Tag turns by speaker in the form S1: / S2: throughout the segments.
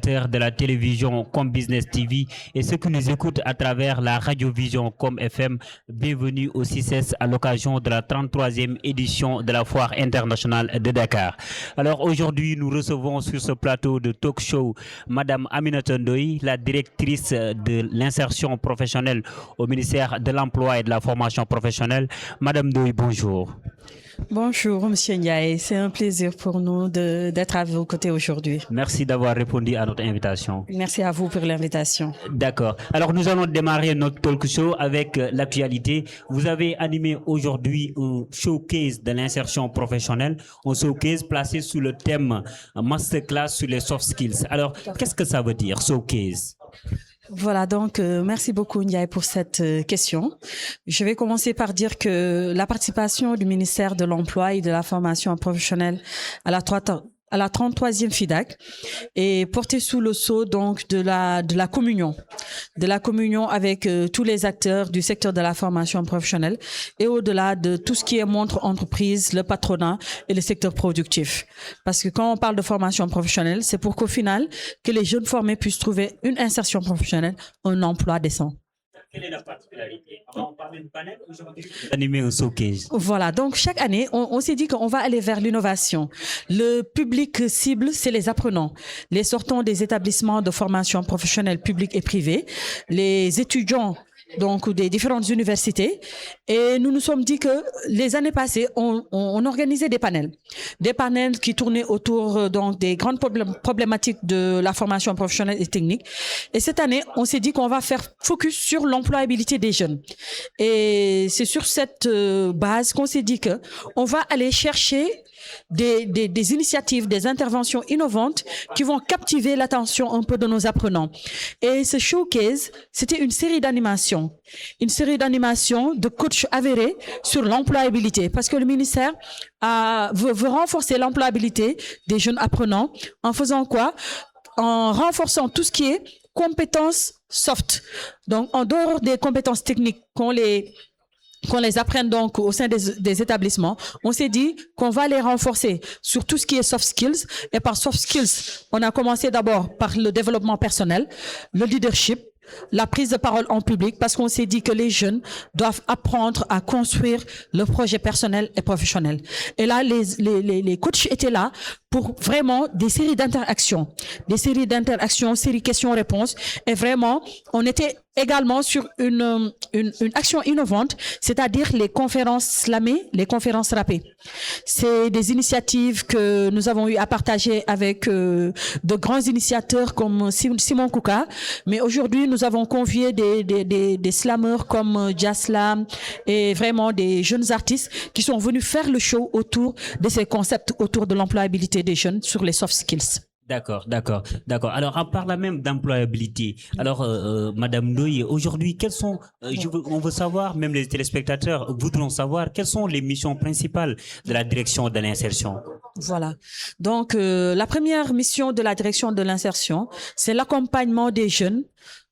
S1: téléspectateurs de la télévision comme Business TV et ceux qui nous écoutent à travers la radiovision comme FM, bienvenue au CICES à l'occasion de la 33e édition de la Foire internationale de Dakar. Alors aujourd'hui, nous recevons sur ce plateau de talk show Madame Aminata Ndoye, la directrice de l'insertion professionnelle au ministère de l'Emploi et de la formation professionnelle. Madame Ndoye, bonjour.
S2: Bonjour, Monsieur Ndiaye. C'est un plaisir pour nous d'être à vos côtés aujourd'hui.
S1: Merci d'avoir répondu à notre invitation.
S2: Merci à vous pour l'invitation.
S1: D'accord. Alors, nous allons démarrer notre talk show avec l'actualité. Vous avez animé aujourd'hui un showcase de l'insertion professionnelle, un showcase placé sous le thème Masterclass sur les soft skills. Alors, qu'est-ce que ça veut dire, showcase?
S2: Voilà, donc merci beaucoup Ndiaye pour cette question. Je vais commencer par dire que la participation du ministère de l'Emploi et de la formation professionnelle à la 33e FIDAK est portée sous le sceau donc de la communion avec tous les acteurs du secteur de la formation professionnelle et au-delà de tout ce qui est montre entreprise, le patronat et le secteur productif. Parce que quand on parle de formation professionnelle, c'est pour qu'au final, que les jeunes formés puissent trouver une insertion professionnelle, un emploi décent.
S1: Quelle est la particularité? On parle du panel aujourd'hui. Animer un showcase.
S2: Voilà, donc chaque année, on s'est dit qu'on va aller vers l'innovation. Le public cible, c'est les apprenants, les sortants des établissements de formation professionnelle publics et privés, les étudiants donc des différentes universités. Et nous nous sommes dit que les années passées, on organisait des panels qui tournaient autour donc des grandes problématiques de la formation professionnelle et technique. Et cette année, on s'est dit qu'on va faire focus sur l'employabilité des jeunes. Et c'est sur cette base qu'on s'est dit que on va aller chercher des initiatives, des interventions innovantes qui vont captiver l'attention un peu de nos apprenants. Et ce showcase, c'était une série d'animations de coachs avérés sur l'employabilité, parce que le ministère veut renforcer l'employabilité des jeunes apprenants en faisant quoi? En renforçant tout ce qui est compétences soft. Donc, en dehors des compétences techniques qu'on les apprenne donc au sein des établissements, on s'est dit qu'on va les renforcer sur tout ce qui est soft skills. Et par soft skills, on a commencé d'abord par le développement personnel, le leadership, la prise de parole en public, parce qu'on s'est dit que les jeunes doivent apprendre à construire le projet personnel et professionnel. Et là, les coachs étaient là pour vraiment des séries d'interactions, séries questions-réponses. Et vraiment, on était également sur une action innovante, c'est-à-dire les conférences slamées, les conférences râpées. C'est des initiatives que nous avons eu à partager avec de grands initiateurs comme Simon Kouka, mais aujourd'hui nous avons convié des slammeurs comme Jaslam et vraiment des jeunes artistes qui sont venus faire le show autour de ces concepts autour de l'employabilité des jeunes sur les soft skills.
S1: D'accord. Alors, en parlant même d'employabilité, alors, Madame Ndoye, aujourd'hui, quelles sont, on veut savoir, même les téléspectateurs voudront savoir, quelles sont les missions principales de la direction de l'insertion?
S2: Voilà. Donc, la première mission de la direction de l'insertion, c'est l'accompagnement des jeunes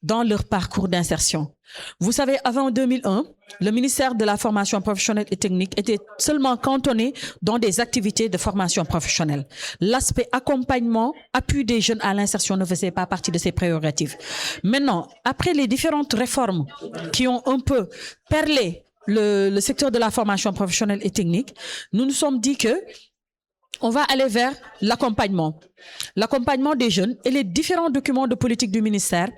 S2: dans leur parcours d'insertion. Vous savez, avant 2001, le ministère de la formation professionnelle et technique était seulement cantonné dans des activités de formation professionnelle. L'aspect accompagnement, appui des jeunes à l'insertion ne faisait pas partie de ses prérogatives. Maintenant, après les différentes réformes qui ont un peu perlé le secteur de la formation professionnelle et technique, nous nous sommes dit que on va aller vers l'accompagnement des jeunes, et les différents documents de politique du ministère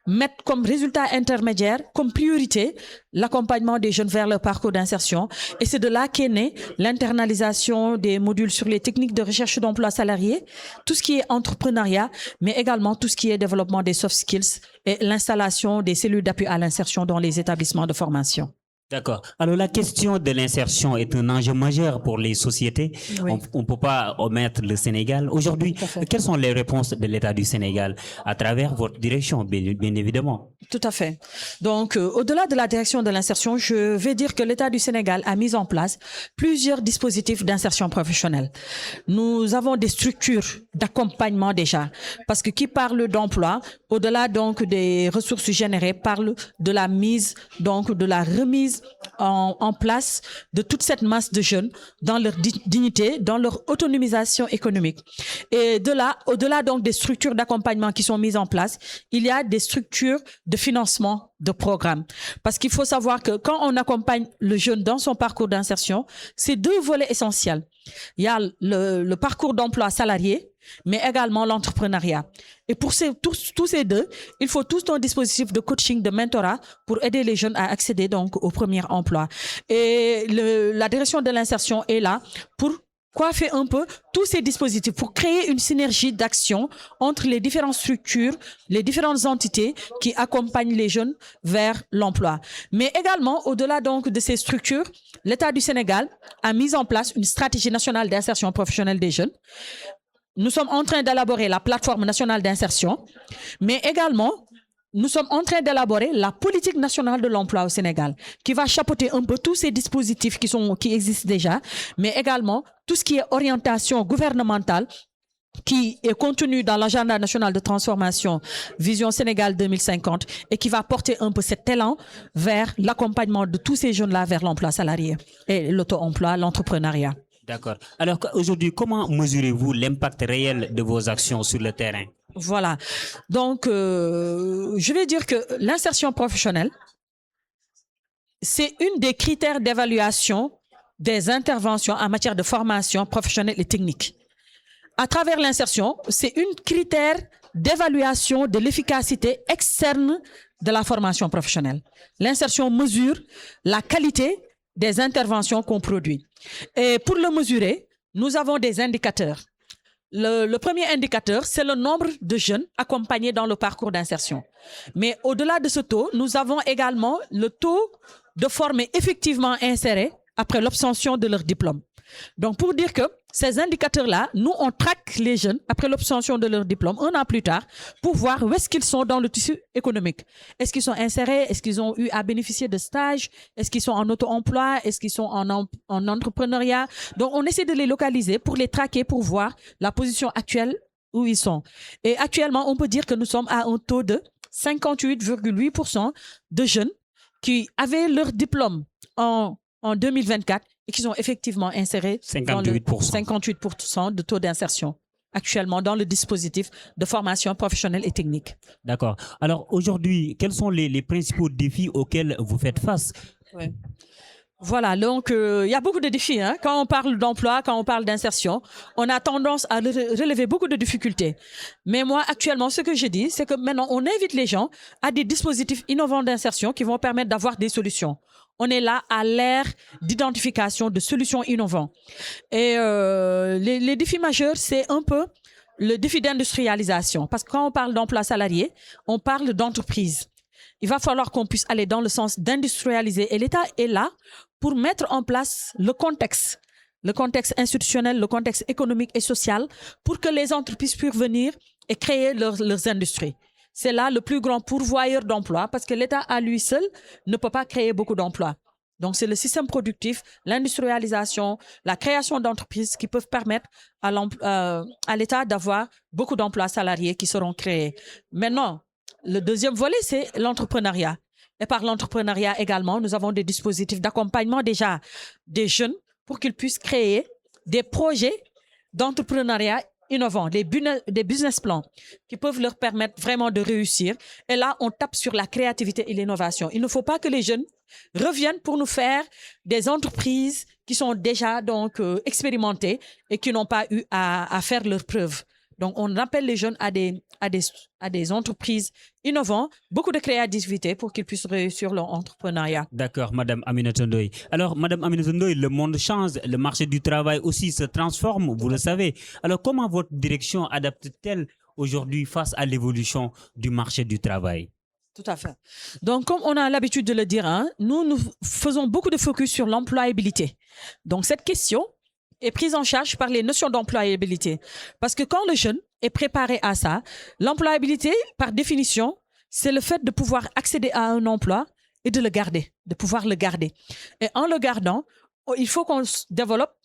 S2: mettent comme résultat intermédiaire, comme priorité, l'accompagnement des jeunes vers leur parcours d'insertion. Et c'est de là qu'est née l'internalisation des modules sur les techniques de recherche d'emploi salarié, tout ce qui est entrepreneuriat, mais également tout ce qui est développement des soft skills et l'installation des cellules d'appui à l'insertion dans les établissements de formation.
S1: D'accord. Alors, la question de l'insertion est un enjeu majeur pour les sociétés. Oui. On ne peut pas omettre le Sénégal. Aujourd'hui, quelles sont les réponses de l'État du Sénégal à travers votre direction, bien évidemment?
S2: Tout à fait. Donc, au-delà de la direction de l'insertion, je vais dire que l'État du Sénégal a mis en place plusieurs dispositifs d'insertion professionnelle. Nous avons des structures d'accompagnement déjà, parce que qui parle d'emploi, au-delà donc des ressources générées, parle de la mise, donc de la remise mise en place de toute cette masse de jeunes dans leur dignité, dans leur autonomisation économique. Et au-delà donc des structures d'accompagnement qui sont mises en place, il y a des structures de financement de programmes. Parce qu'il faut savoir que quand on accompagne le jeune dans son parcours d'insertion, c'est deux volets essentiels. Il y a le parcours d'emploi salarié, mais également l'entrepreneuriat. Et pour tous ces deux, il faut tout un dispositif de coaching, de mentorat pour aider les jeunes à accéder donc au premier emploi. Et la direction de l'insertion est là pour coiffer un peu tous ces dispositifs, pour créer une synergie d'action entre les différentes structures, les différentes entités qui accompagnent les jeunes vers l'emploi. Mais également, au-delà donc de ces structures, l'État du Sénégal a mis en place une stratégie nationale d'insertion professionnelle des jeunes. Nous sommes en train d'élaborer la plateforme nationale d'insertion, mais également, nous sommes en train d'élaborer la politique nationale de l'emploi au Sénégal, qui va chapeauter un peu tous ces dispositifs qui existent déjà, mais également tout ce qui est orientation gouvernementale qui est contenu dans l'agenda national de transformation Vision Sénégal 2050 et qui va porter un peu cet élan vers l'accompagnement de tous ces jeunes-là vers l'emploi salarié et l'auto-emploi, l'entrepreneuriat.
S1: D'accord. Alors aujourd'hui, comment mesurez-vous l'impact réel de vos actions sur le terrain?
S2: Voilà. Donc, je vais dire que l'insertion professionnelle, c'est une des critères d'évaluation des interventions en matière de formation professionnelle et technique. À travers l'insertion, c'est une critère d'évaluation de l'efficacité externe de la formation professionnelle. L'insertion mesure la qualité des interventions qu'on produit. Et pour le mesurer, nous avons des indicateurs. Le premier indicateur, c'est le nombre de jeunes accompagnés dans le parcours d'insertion. Mais au-delà de ce taux, nous avons également le taux de formés effectivement insérés après l'obtention de leur diplôme. Donc, pour dire que ces indicateurs-là, nous, on traque les jeunes après l'obtention de leur diplôme, un an plus tard, pour voir où est-ce qu'ils sont dans le tissu économique. Est-ce qu'ils sont insérés? Est-ce qu'ils ont eu à bénéficier de stages? Est-ce qu'ils sont en auto-emploi? Est-ce qu'ils sont en entrepreneuriat? Donc, on essaie de les localiser pour les traquer, pour voir la position actuelle où ils sont. Et actuellement, on peut dire que nous sommes à un taux de 58,8% de jeunes qui avaient leur diplôme en 2024 et qui sont effectivement insérés
S1: 58%.
S2: dans le 58% de taux d'insertion actuellement dans le dispositif de formation professionnelle et technique.
S1: D'accord. Alors aujourd'hui, quels sont les principaux défis auxquels vous faites face?
S2: Ouais. Voilà, donc il y a beaucoup de défis. Hein. Quand on parle d'emploi, quand on parle d'insertion, on a tendance à relever beaucoup de difficultés. Mais moi, actuellement, ce que je dis, c'est que maintenant, on invite les gens à des dispositifs innovants d'insertion qui vont permettre d'avoir des solutions. On est là à l'ère d'identification de solutions innovantes. Et les défis majeurs, c'est un peu le défi d'industrialisation. Parce que quand on parle d'emploi salarié, on parle d'entreprise. Il va falloir qu'on puisse aller dans le sens d'industrialiser. Et l'État est là pour mettre en place le contexte institutionnel, le contexte économique et social, pour que les entreprises puissent venir et créer leurs industries. C'est là le plus grand pourvoyeur d'emplois parce que l'État à lui seul ne peut pas créer beaucoup d'emplois. Donc, c'est le système productif, l'industrialisation, la création d'entreprises qui peuvent permettre à l'État d'avoir beaucoup d'emplois salariés qui seront créés. Maintenant, le deuxième volet, c'est l'entrepreneuriat. Et par l'entrepreneuriat également, nous avons des dispositifs d'accompagnement déjà des jeunes pour qu'ils puissent créer des projets d'entrepreneuriat innovants, des business plans qui peuvent leur permettre vraiment de réussir. Et là, on tape sur la créativité et l'innovation. Il ne faut pas que les jeunes reviennent pour nous faire des entreprises qui sont déjà donc expérimentées et qui n'ont pas eu à faire leurs preuves. Donc, on appelle les jeunes à des entreprises innovantes, beaucoup de créativité pour qu'ils puissent réussir leur entrepreneuriat.
S1: D'accord, Madame Aminata Ndoye. Alors, Madame Aminata Ndoye, le monde change, le marché du travail aussi se transforme, vous le savez. Alors, comment votre direction adapte-t-elle aujourd'hui face à l'évolution du marché du travail?
S2: Tout à fait. Donc, comme on a l'habitude de le dire, hein, nous faisons beaucoup de focus sur l'employabilité. Donc, cette question est prise en charge par les notions d'employabilité. Parce que quand le jeune est préparé à ça, l'employabilité, par définition, c'est le fait de pouvoir accéder à un emploi et de le garder, de pouvoir le garder. Et en le gardant, il faut qu'on développe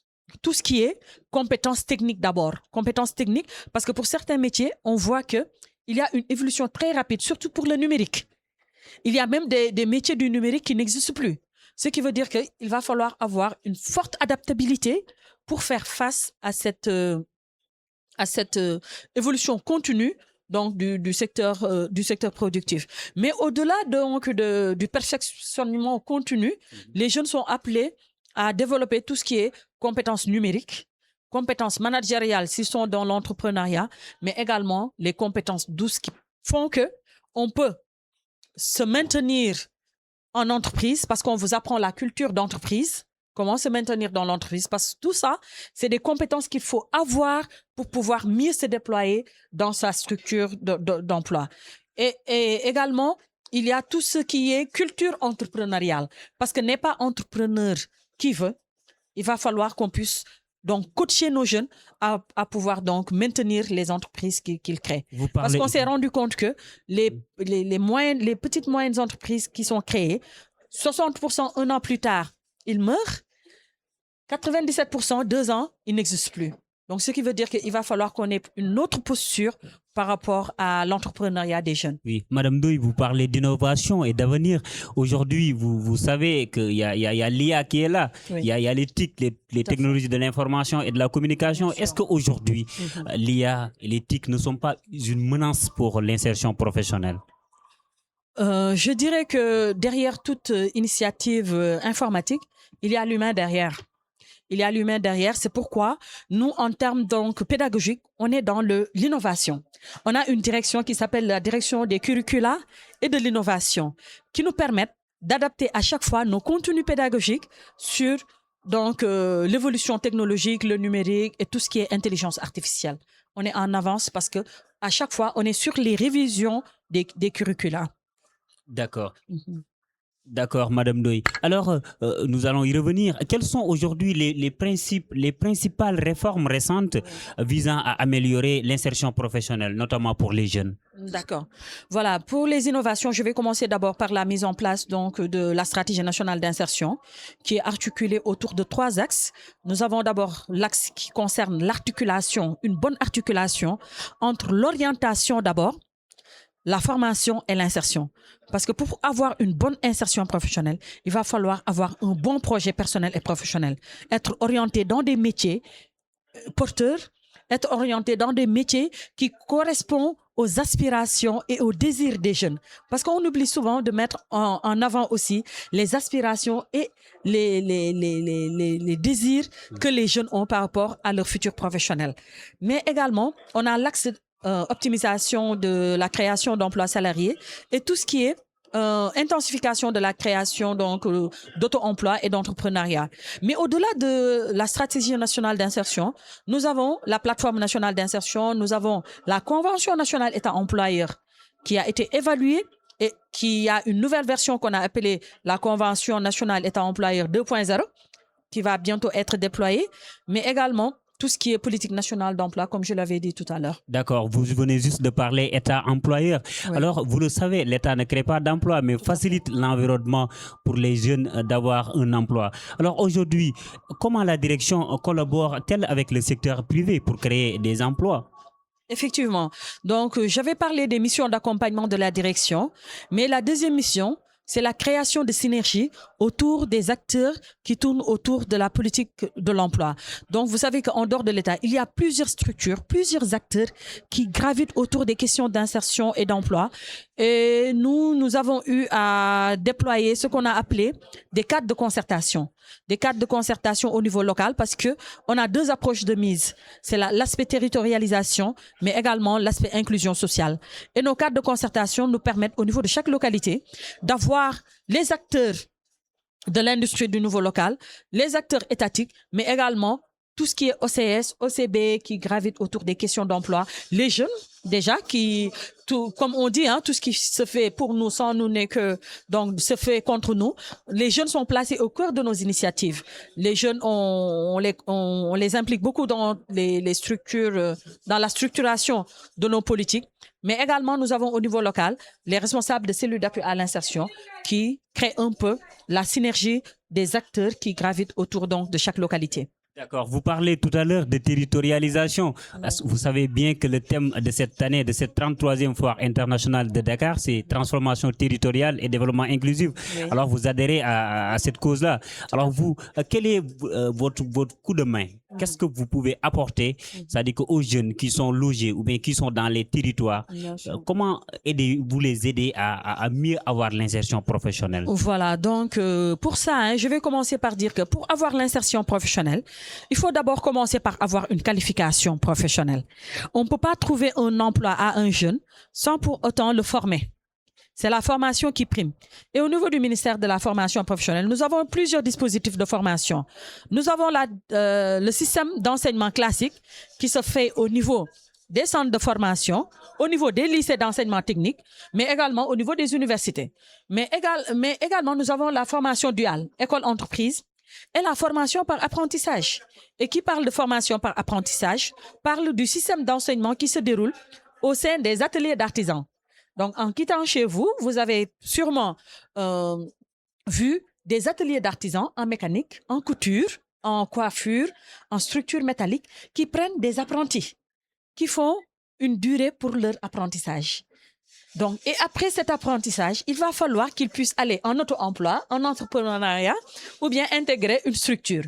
S2: tout ce qui est compétences techniques d'abord. Compétences techniques, parce que pour certains métiers, on voit qu'il y a une évolution très rapide, surtout pour le numérique. Il y a même des métiers du numérique qui n'existent plus. Ce qui veut dire qu'il va falloir avoir une forte adaptabilité pour faire face à cette évolution continue donc du secteur productif. Mais au-delà donc du perfectionnement continu, les jeunes sont appelés à développer tout ce qui est compétences numériques, compétences managériales s'ils sont dans l'entrepreneuriat, mais également les compétences douces qui font que on peut se maintenir en entreprise parce qu'on vous apprend la culture d'entreprise, comment se maintenir dans l'entreprise, parce que tout ça, c'est des compétences qu'il faut avoir pour pouvoir mieux se déployer dans sa structure d'emploi. Et également, il y a tout ce qui est culture entrepreneuriale, parce que n'est pas entrepreneur qui veut, il va falloir qu'on puisse donc coacher nos jeunes à pouvoir donc maintenir les entreprises qu'ils créent. Parce qu'on s'est rendu compte que les petites moyennes entreprises qui sont créées, 60% un an plus tard, ils meurent. 97%, 2 ans, ils n'existent plus. Donc, ce qui veut dire qu'il va falloir qu'on ait une autre posture par rapport à l'entrepreneuriat des jeunes.
S1: Oui, Madame Ndoye, vous parlez d'innovation et d'avenir. Aujourd'hui, vous savez qu'il y a l'IA qui est là. Oui. Il y a l'éthique, les technologies de l'information et de la communication. Est-ce qu'aujourd'hui, l'IA et l'éthique ne sont pas une menace pour l'insertion professionnelle?
S2: Je dirais que derrière toute initiative informatique, il y a l'humain derrière. Il y a l'humain derrière. C'est pourquoi nous, en termes donc pédagogiques, on est dans l'innovation. On a une direction qui s'appelle la direction des curricula et de l'innovation, qui nous permettent d'adapter à chaque fois nos contenus pédagogiques sur donc l'évolution technologique, le numérique et tout ce qui est intelligence artificielle. On est en avance parce que à chaque fois, on est sur les révisions des curricula.
S1: D'accord. D'accord, Madame Ndoye. Alors, nous allons y revenir. Quels sont aujourd'hui les principales réformes récentes visant à améliorer l'insertion professionnelle, notamment pour les jeunes?
S2: D'accord. Voilà, pour les innovations, je vais commencer d'abord par la mise en place donc de la stratégie nationale d'insertion qui est articulée autour de 3 axes. Nous avons d'abord l'axe qui concerne l'articulation, une bonne articulation entre l'orientation d'abord, la formation et l'insertion. Parce que pour avoir une bonne insertion professionnelle, il va falloir avoir un bon projet personnel et professionnel. Être orienté dans des métiers porteurs, être orienté dans des métiers qui correspondent aux aspirations et aux désirs des jeunes. Parce qu'on oublie souvent de mettre en avant aussi les aspirations et les désirs que les jeunes ont par rapport à leur futur professionnel. Mais également, on a l'axe optimisation de la création d'emplois salariés et tout ce qui est intensification de la création donc d'auto-emploi et d'entrepreneuriat. Mais au-delà de la stratégie nationale d'insertion, nous avons la plateforme nationale d'insertion, nous avons la convention nationale État employeur qui a été évaluée et qui a une nouvelle version qu'on a appelée la convention nationale État employeur 2.0 qui va bientôt être déployée, mais également tout ce qui est politique nationale d'emploi, comme je l'avais dit tout à l'heure.
S1: D'accord, vous venez juste de parler État employeur. Oui. Alors, vous le savez, l'État ne crée pas d'emploi, mais facilite l'environnement pour les jeunes d'avoir un emploi. Alors aujourd'hui, comment la direction collabore-t-elle avec le secteur privé pour créer des emplois?
S2: Effectivement. Donc, j'avais parlé des missions d'accompagnement de la direction, mais la deuxième mission, c'est la création de synergies autour des acteurs qui tournent autour de la politique de l'emploi. Donc, vous savez qu'en dehors de l'État, il y a plusieurs structures, plusieurs acteurs qui gravitent autour des questions d'insertion et d'emploi. Et nous avons eu à déployer ce qu'on a appelé des cadres de concertation. Des cadres de concertation au niveau local parce que on a 2 approches de mise. C'est l'aspect territorialisation, mais également l'aspect inclusion sociale. Et nos cadres de concertation nous permettent au niveau de chaque localité d'avoir les acteurs de l'industrie du nouveau local, les acteurs étatiques, mais également tout ce qui est OCS, OCB qui gravite autour des questions d'emploi, les jeunes déjà comme on dit, tout ce qui se fait pour nous sans nous n'est que donc se fait contre nous. Les jeunes sont placés au cœur de nos initiatives. Les jeunes, on les implique beaucoup dans les structures, dans la structuration de nos politiques. Mais également, nous avons au niveau local les responsables de cellules d'appui à l'insertion qui créent un peu la synergie des acteurs qui gravitent autour donc de chaque localité.
S1: D'accord. Vous parlez tout à l'heure de territorialisation. Vous savez bien que le thème de cette année, de cette 33e foire internationale de Dakar, c'est transformation territoriale et développement inclusif.
S2: Oui.
S1: Alors, vous adhérez à cette cause-là. Alors, vous, quel est votre coup de main? Qu'est-ce que vous pouvez apporter, c'est-à-dire aux jeunes qui sont logés ou bien qui sont dans les territoires, comment vous les aider à mieux avoir l'insertion professionnelle?
S2: Voilà, donc pour ça, hein, je vais commencer par dire que pour avoir l'insertion professionnelle, il faut d'abord commencer par avoir une qualification professionnelle. On ne peut pas trouver un emploi à un jeune sans pour autant le former. C'est la formation qui prime. Et au niveau du ministère de la formation professionnelle, nous avons plusieurs dispositifs de formation. Nous avons le système d'enseignement classique qui se fait au niveau des centres de formation, au niveau des lycées d'enseignement technique, mais également au niveau des universités. Mais également, nous avons la formation duale, école-entreprise, et la formation par apprentissage. Et qui parle de formation par apprentissage, parle du système d'enseignement qui se déroule au sein des ateliers d'artisans. Donc, en quittant chez vous, vous avez sûrement vu des ateliers d'artisans en mécanique, en couture, en coiffure, en structure métallique, qui prennent des apprentis, qui font une durée pour leur apprentissage. Donc, et après cet apprentissage, il va falloir qu'ils puissent aller en auto-emploi, en entrepreneuriat, ou bien intégrer une structure.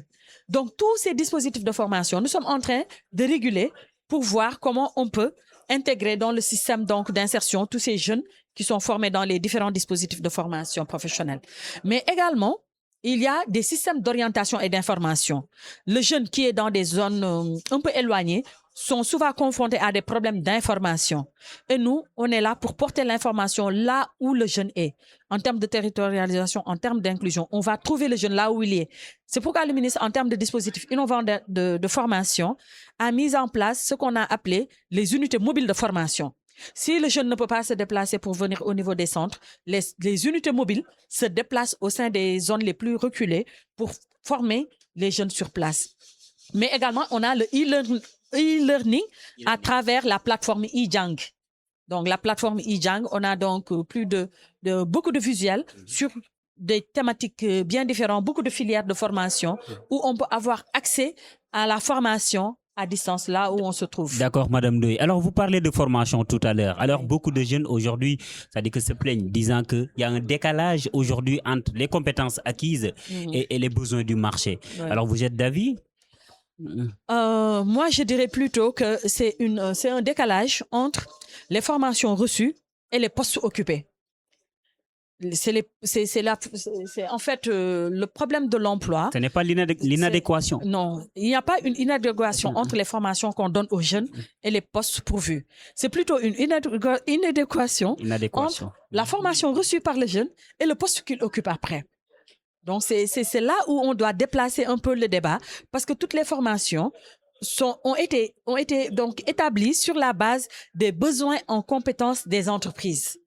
S2: Donc, tous ces dispositifs de formation, nous sommes en train de réguler pour voir comment on peut intégrer dans le système donc d'insertion tous ces jeunes qui sont formés dans les différents dispositifs de formation professionnelle. Mais également, il y a des systèmes d'orientation et d'information. Le jeune qui est dans des zones un peu éloignées sont souvent confrontés à des problèmes d'information. Et nous, on est là pour porter l'information là où le jeune est. En termes de territorialisation, en termes d'inclusion, on va trouver le jeune là où il est. C'est pourquoi le ministre, en termes de dispositifs innovants de formation, a mis en place ce qu'on a appelé les unités mobiles de formation. Si le jeune ne peut pas se déplacer pour venir au niveau des centres, les unités mobiles se déplacent au sein des zones les plus reculées pour former les jeunes sur place. Mais également, on a le e-learning à travers la plateforme eJang. Donc, la plateforme eJang, on a donc beaucoup de visuels sur des thématiques bien différentes, beaucoup de filières de formation où on peut avoir accès à la formation à distance, là où on se trouve.
S1: D'accord, Madame Ndoye. Alors, vous parlez de formation tout à l'heure. Alors, beaucoup de jeunes aujourd'hui, c'est-à-dire que se plaignent, disant qu'il y a un décalage aujourd'hui entre les compétences acquises et les besoins du marché. Ouais. Alors, vous êtes d'avis?
S2: Moi, je dirais plutôt que c'est un décalage entre les formations reçues et les postes occupés. C'est en fait le problème de l'emploi.
S1: Ce n'est pas l'inadéquation.
S2: Non, il n'y a pas une inadéquation entre les formations qu'on donne aux jeunes et les postes pourvus. C'est plutôt une inadéquation entre la formation reçue par les jeunes et le poste qu'ils occupent après. Donc, c'est là où on doit déplacer un peu le débat parce que toutes les formations ont été donc établies sur la base des besoins en compétences des entreprises.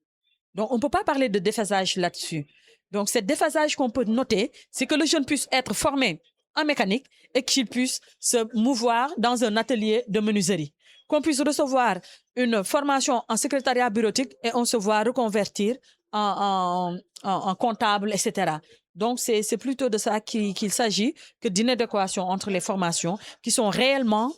S2: Donc, on ne peut pas parler de déphasage là-dessus. Donc, ce déphasage qu'on peut noter, c'est que le jeune puisse être formé en mécanique et qu'il puisse se mouvoir dans un atelier de menuiserie. Qu'on puisse recevoir une formation en secrétariat bureautique et on se voit reconvertir en comptable, etc. Donc, c'est plutôt de ça qu'il s'agit que d'inadéquation entre les formations qui sont réellement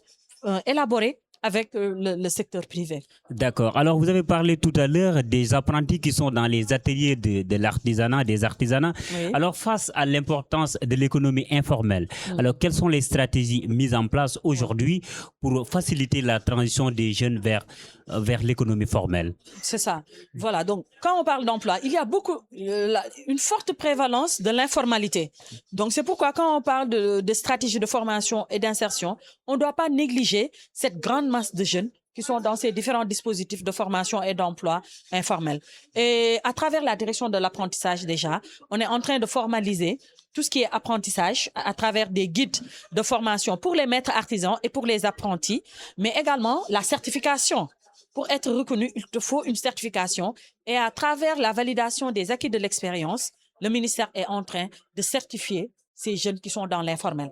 S2: élaborées avec le secteur privé.
S1: D'accord. Alors, vous avez parlé tout à l'heure des apprentis qui sont dans les ateliers de l'artisanat, des artisanats. Oui. Alors, face à l'importance de l'économie informelle, alors quelles sont les stratégies mises en place aujourd'hui pour faciliter la transition des jeunes vers l'économie formelle?
S2: C'est ça. Voilà. Donc, quand on parle d'emploi, il y a une forte prévalence de l'informalité. Donc, c'est pourquoi quand on parle de stratégies de formation et d'insertion, on ne doit pas négliger cette grande masse de jeunes qui sont dans ces différents dispositifs de formation et d'emploi informels. Et à travers la direction de l'apprentissage déjà, on est en train de formaliser tout ce qui est apprentissage à travers des guides de formation pour les maîtres artisans et pour les apprentis, mais également la certification. Pour être reconnu, il te faut une certification et à travers la validation des acquis de l'expérience, le ministère est en train de certifier ces jeunes qui sont dans l'informel.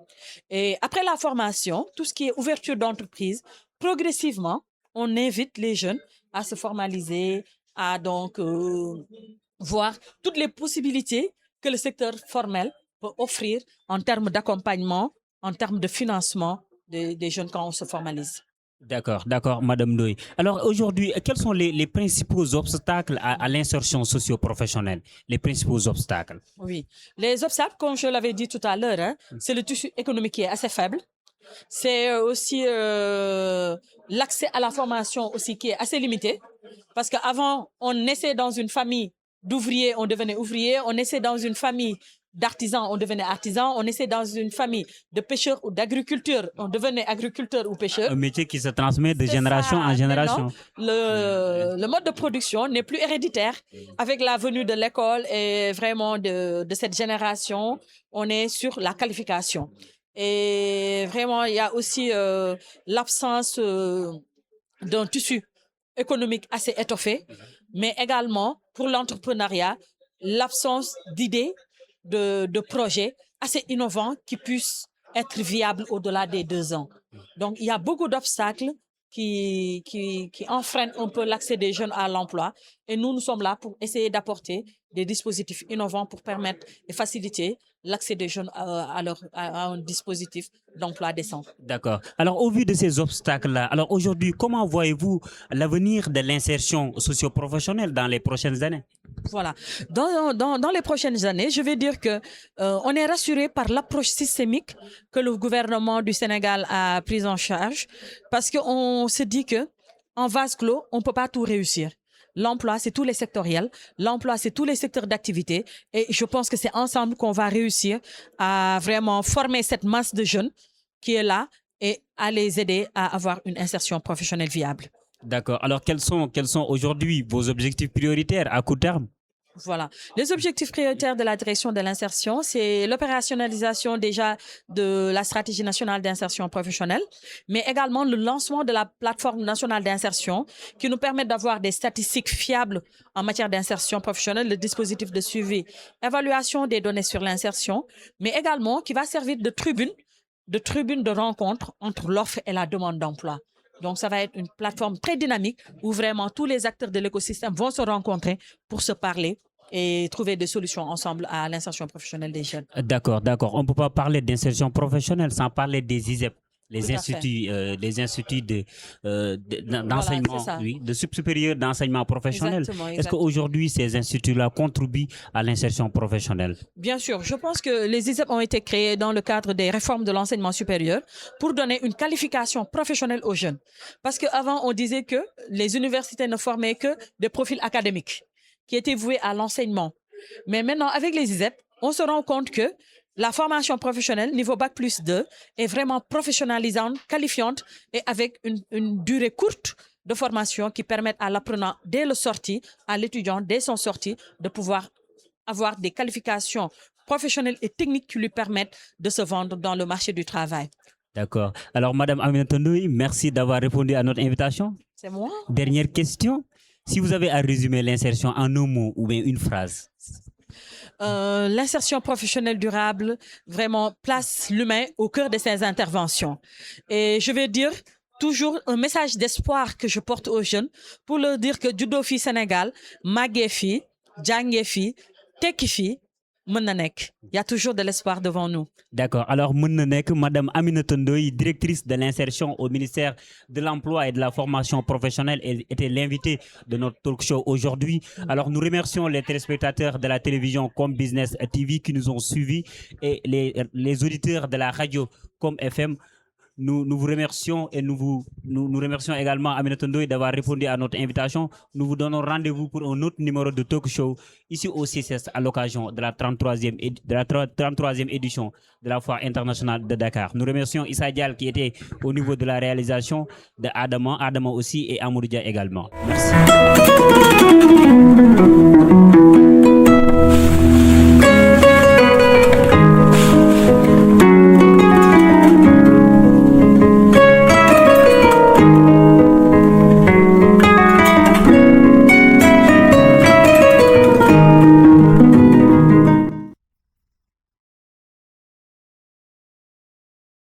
S2: Et après la formation, tout ce qui est ouverture d'entreprise, progressivement, on invite les jeunes à se formaliser, à donc voir toutes les possibilités que le secteur formel peut offrir en termes d'accompagnement en termes de financement des jeunes quand on se formalise.
S1: D'accord, d'accord, Madame Ndoye. Alors aujourd'hui, quels sont les principaux obstacles à l'insertion socio-professionnelle? Les principaux obstacles?
S2: Oui, les obstacles, comme je l'avais dit tout à l'heure, c'est le tissu économique qui est assez faible. C'est aussi l'accès à la formation aussi qui est assez limité. Parce qu'avant, on naissait dans une famille d'ouvriers, on devenait ouvrier. On naissait dans une famille d'artisans, on devenait artisan. On naissait dans une famille de pêcheurs ou d'agriculteurs, on devenait agriculteur ou pêcheur.
S1: Un métier qui se transmet de
S2: C'est
S1: génération
S2: ça.
S1: en génération.
S2: Maintenant, le mode de production n'est plus héréditaire. Avec la venue de l'école et vraiment de cette génération, on est sur la qualification. Et vraiment, il y a aussi l'absence d'un tissu économique assez étoffé, mais également pour l'entrepreneuriat, l'absence d'idées, de projets assez innovants qui puissent être viables au-delà des 2 ans. Donc, il y a beaucoup d'obstacles qui enfreignent un peu l'accès des jeunes à l'emploi. Et nous sommes là pour essayer d'apporter des dispositifs innovants pour permettre et faciliter l'accès des jeunes à un dispositif d'emploi décent.
S1: D'accord. Alors, au vu de ces obstacles-là, alors aujourd'hui, comment voyez-vous l'avenir de l'insertion socio-professionnelle dans les prochaines années?
S2: Voilà. Dans les prochaines années, je vais dire que on est rassuré par l'approche systémique que le gouvernement du Sénégal a prise en charge, parce qu'on se dit que en vase clos, on ne peut pas tout réussir. L'emploi, c'est tous les sectoriels. L'emploi, c'est tous les secteurs d'activité. Et je pense que c'est ensemble qu'on va réussir à vraiment former cette masse de jeunes qui est là et à les aider à avoir une insertion professionnelle viable.
S1: D'accord. Alors, quels sont aujourd'hui vos objectifs prioritaires à court terme?
S2: Voilà. Les objectifs prioritaires de la direction de l'insertion, c'est l'opérationnalisation déjà de la stratégie nationale d'insertion professionnelle, mais également le lancement de la plateforme nationale d'insertion qui nous permet d'avoir des statistiques fiables en matière d'insertion professionnelle, le dispositif de suivi, évaluation des données sur l'insertion, mais également qui va servir de tribune de rencontre entre l'offre et la demande d'emploi. Donc, ça va être une plateforme très dynamique où vraiment tous les acteurs de l'écosystème vont se rencontrer pour se parler et trouver des solutions ensemble à l'insertion professionnelle des jeunes.
S1: D'accord, d'accord. On ne peut pas parler d'insertion professionnelle sans parler des ISEP, les
S2: Tout à
S1: instituts d'enseignement,
S2: Voilà,
S1: oui, de supérieur d'enseignement professionnel.
S2: Exactement,
S1: Est-ce qu'aujourd'hui, ces instituts-là contribuent à l'insertion professionnelle?
S2: Bien sûr, je pense que les ISEP ont été créés dans le cadre des réformes de l'enseignement supérieur pour donner une qualification professionnelle aux jeunes. Parce qu'avant, on disait que les universités ne formaient que des profils académiques qui étaient voués à l'enseignement. Mais maintenant, avec les ISEP, on se rend compte que la formation professionnelle niveau Bac plus 2 est vraiment professionnalisante, qualifiante et avec une durée courte de formation qui permet à l'apprenant, dès le sortie, à l'étudiant, dès son sortie, de pouvoir avoir des qualifications professionnelles et techniques qui lui permettent de se vendre dans le marché du travail.
S1: D'accord. Alors, Madame Aminata Ndoye, merci d'avoir répondu à notre invitation.
S2: C'est moi.
S1: Dernière question. Si vous avez à résumer l'insertion en un mot ou bien une phrase.
S2: L'insertion professionnelle durable vraiment place l'humain au cœur de ses interventions. Et je vais dire toujours un message d'espoir que je porte aux jeunes pour leur dire que juddoo fi Sénégal, màggee fi, jàngee fi, tekki fi, mën na nekk. Il y a toujours de l'espoir devant nous.
S1: D'accord. Alors, mën na nekk, Madame Aminata Ndoye, directrice de l'insertion au ministère de l'Emploi et de la formation professionnelle, était l'invitée de notre talk show aujourd'hui. Alors, nous remercions les téléspectateurs de la télévision Com Business TV qui nous ont suivis et les auditeurs de la radio Com FM. Nous vous remercions et nous remercions également Aminata Ndoye d'avoir répondu à notre invitation. Nous vous donnons rendez-vous pour un autre numéro de talk show ici au CCS à l'occasion de la 33e édition de la Foire internationale de Dakar. Nous remercions Issa Dial qui était au niveau de la réalisation, de Adama aussi et Amouridia également. Merci.